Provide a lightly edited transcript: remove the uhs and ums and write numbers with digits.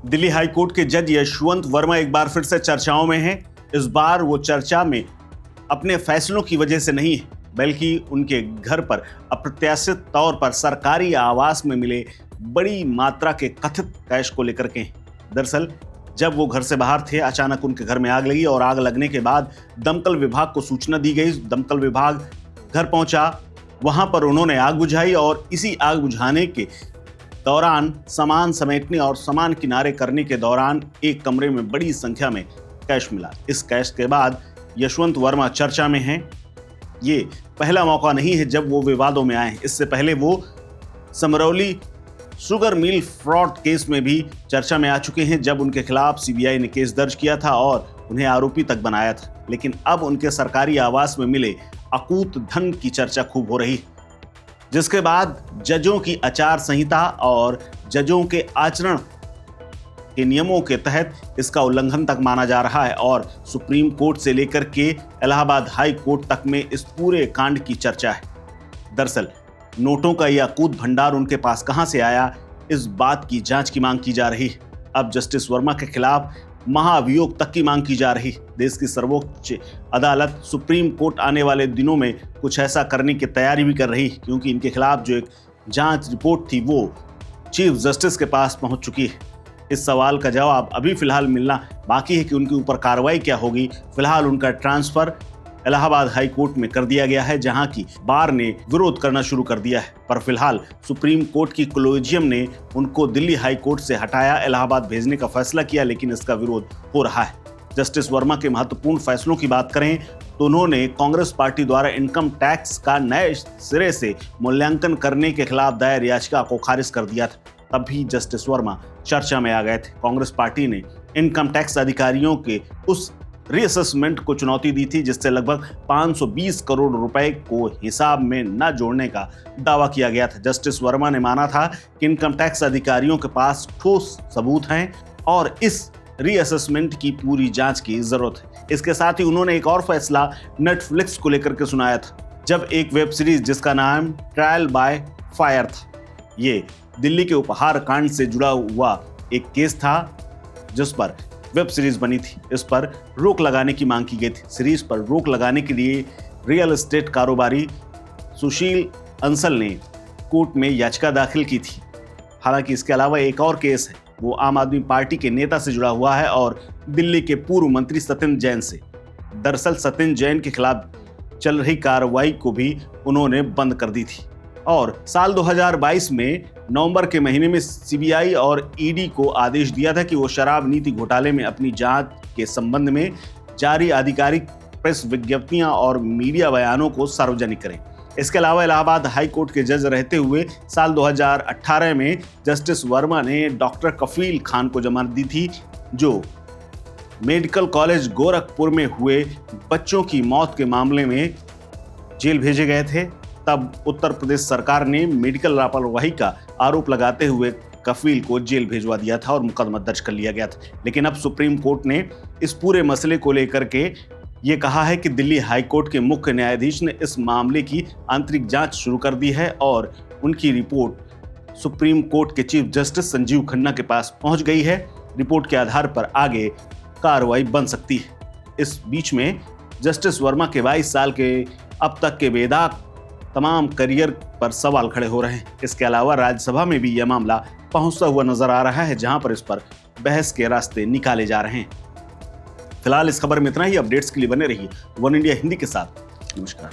Delhi high court के जज यशवंत वर्मा एक बार फिर से चर्चाओं में हैं। इस बार वो चर्चा में अपने फैसलों की वजह से नहीं है, बल्कि उनके घर पर अप्रत्याशित तौर पर सरकारी आवास में मिले बड़ी मात्रा के कथित कैश को लेकर के हैं। दरअसल जब वो घर से बाहर थे, अचानक उनके घर में आग लगी और आग लगने के बाद दमकल विभाग को सूचना दी गई। दमकल विभाग घर पहुंचा, वहां पर उन्होंने आग बुझाई और इसी आग बुझाने के दौरान सामान समेटने और सामान किनारे करने के दौरान एक कमरे में बड़ी संख्या में कैश मिला। इस कैश के बाद यशवंत वर्मा चर्चा में हैं। ये पहला मौका नहीं है जब वो विवादों में आए हैं। इससे पहले वो समरौली शुगर मिल फ्रॉड केस में भी चर्चा में आ चुके हैं, जब उनके खिलाफ सीबीआई ने केस दर्ज किया था और उन्हें आरोपी तक बनाया था। लेकिन अब उनके सरकारी आवास में मिले अकूत धन की चर्चा खूब हो रही है, जिसके बाद जजों की आचार संहिता और जजों के आचरण के नियमों के तहत इसका उल्लंघन तक माना जा रहा है और सुप्रीम कोर्ट से लेकर के इलाहाबाद हाई कोर्ट तक में इस पूरे कांड की चर्चा है। दरअसल नोटों का यह अकूत भंडार उनके पास कहां से आया, इस बात की जांच की मांग की जा रही है। अब जस्टिस वर्मा के खिलाफ महाअभियोग तक की मांग की जा रही। देश की सर्वोच्च अदालत सुप्रीम कोर्ट आने वाले दिनों में कुछ ऐसा करने की तैयारी भी कर रही, क्योंकि इनके खिलाफ जो एक जांच रिपोर्ट थी वो चीफ जस्टिस के पास पहुंच चुकी है। इस सवाल का जवाब अभी फिलहाल मिलना बाकी है कि उनके ऊपर कार्रवाई क्या होगी। फिलहाल उनका ट्रांसफर इलाहाबाद हाई कोर्ट में कर दिया गया है, जहां की बार ने विरोध करना शुरू कर दिया है। पर फिलहाल सुप्रीम कोर्ट की कोलेजियम ने उनको दिल्ली हाई कोर्ट से हटाया, इलाहाबाद भेजने का फैसला किया, लेकिन इसका विरोध हो रहा है। जस्टिस वर्मा के महत्वपूर्ण फैसलों की बात करें तो उन्होंने कांग्रेस पार्टी द्वारा इनकम टैक्स का नए सिरे से मूल्यांकन करने के खिलाफ दायर याचिका को खारिज कर दिया था। तब भी जस्टिस वर्मा चर्चा में आ गए थे। कांग्रेस पार्टी ने इनकम टैक्स अधिकारियों के उस रीअसेसमेंट को चुनौती दी थी, जिससे लगभग 520 करोड़ रुपए को हिसाब में न जोड़ने का दावा किया गया था। जस्टिस वर्मा ने माना था कि इनकम टैक्स अधिकारियों के पास ठोस सबूत हैं और इस रीअसेसमेंट की पूरी जांच की जरूरत है। इसके साथ ही उन्होंने एक और फैसला नेटफ्लिक्स को लेकर के सुनाया था, जब एक वेब सीरीज जिसका नाम ट्रायल बाय फायर था, ये दिल्ली के उपहार कांड से जुड़ा हुआ एक केस था, जिस पर वेब सीरीज बनी थी। इस पर रोक लगाने की मांग की गई थी। सीरीज पर रोक लगाने के लिए रियल एस्टेट कारोबारी सुशील अंसल ने कोर्ट में याचिका दाखिल की थी। हालांकि इसके अलावा एक और केस है, वो आम आदमी पार्टी के नेता से जुड़ा हुआ है और दिल्ली के पूर्व मंत्री सत्येंद्र जैन से। दरअसल सत्येंद्र जैन के खिलाफ चल रही कार्रवाई को भी उन्होंने बंद कर दी थी और साल 2022 में नवंबर के महीने में सीबीआई और ईडी को आदेश दिया था कि वो शराब नीति घोटाले में अपनी जांच के संबंध में जारी आधिकारिक प्रेस विज्ञप्तियां और मीडिया बयानों को सार्वजनिक करें। इसके अलावा इलाहाबाद हाई कोर्ट के जज रहते हुए साल 2018 में जस्टिस वर्मा ने डॉक्टर कफील खान को जमानत दी थी, जो मेडिकल कॉलेज गोरखपुर में हुए बच्चों की मौत के मामले में जेल भेजे गए थे। तब उत्तर प्रदेश सरकार ने मेडिकल लापरवाही का आरोप लगाते हुए कफील को जेल भेजवा दिया था और मुकदमा दर्ज कर लिया गया था। लेकिन अब सुप्रीम कोर्ट ने इस पूरे मसले को लेकर के ये कहा है कि दिल्ली हाई कोर्ट के मुख्य न्यायाधीश ने इस मामले की आंतरिक जांच शुरू कर दी है और उनकी रिपोर्ट सुप्रीम कोर्ट के चीफ जस्टिस संजीव खन्ना के पास पहुंच गई है। रिपोर्ट के आधार पर आगे कार्रवाई बन सकती है। इस बीच में जस्टिस वर्मा के 22 साल के अब तक के बेदाग तमाम करियर पर सवाल खड़े हो रहे हैं। इसके अलावा राज्यसभा में भी यह मामला पहुंचता हुआ नजर आ रहा है, जहां पर इस पर बहस के रास्ते निकाले जा रहे हैं। फिलहाल इस खबर में इतना ही। अपडेट्स के लिए बने रहिए वन इंडिया हिंदी के साथ। नमस्कार।